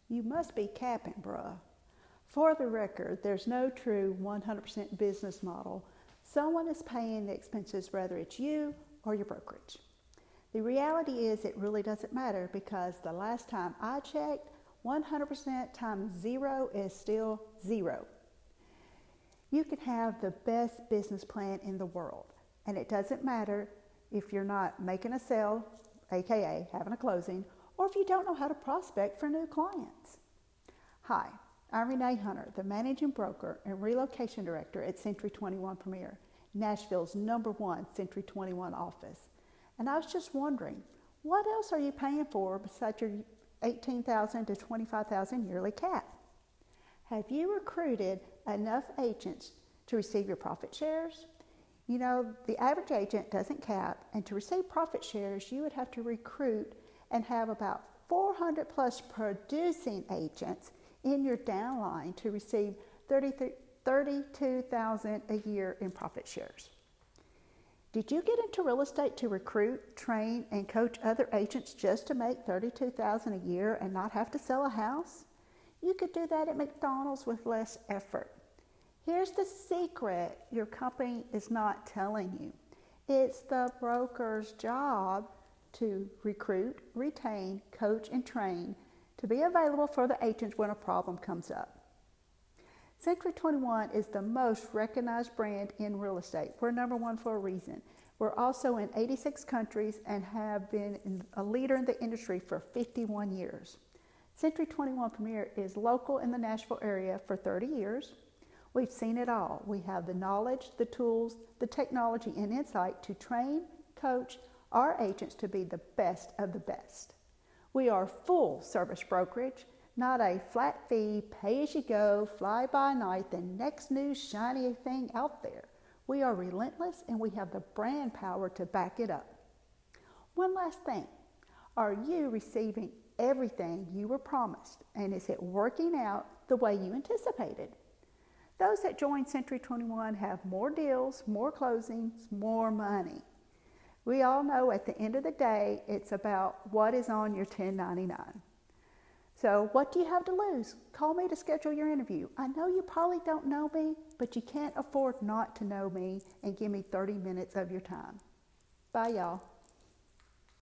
You must be capping, bruh. For the record, there's no true 100% business model. Someone is paying the expenses, whether it's you or your brokerage. The reality is it really doesn't matter because the last time I checked, 100% times zero is still zero. You can have the best business plan in the world, and it doesn't matter if you're not making a sale, aka having a closing, or if you don't know how to prospect for new clients. Hi, I'm Renee Hunter, the Managing Broker and Relocation Director at C21 Premier, Nashville's #1 Century 21 office. And I was just wondering, what else are you paying for besides your $18,000 to $25,000 yearly cap? Have you recruited enough agents to receive your profit shares? You know, the average agent doesn't cap, and to receive profit shares, you would have to recruit and have about 400 plus producing agents in your downline to receive $32,000 a year in profit shares. Did you get into real estate to recruit, train, and coach other agents just to make $32,000 a year and not have to sell a house? You could do that at McDonald's with less effort. Here's the secret your company is not telling you. It's the broker's job to recruit, retain, coach, and train to be available for the agents when a problem comes up. Century 21 is the most recognized brand in real estate. We're #1 for a reason. We're also in 86 countries and have been a leader in the industry for 51 years. Century 21 Premier is local in the Nashville area for 30 years. We've seen it all. We have the knowledge, the tools, the technology, and insight to train, coach our agents to be the best of the best. We are full service brokerage, not a flat fee, pay as you go, fly by night, the next new shiny thing out there. We are relentless and we have the brand power to back it up. One last thing, are you receiving everything you were promised, and is it working out the way you anticipated? Those that join Century 21 have more deals, more closings, more money. We all know at the end of the day, it's about what is on your 1099. So what do you have to lose? Call me to schedule your interview. I know you probably don't know me, but you can't afford not to know me and give me 30 minutes of your time. Bye, y'all.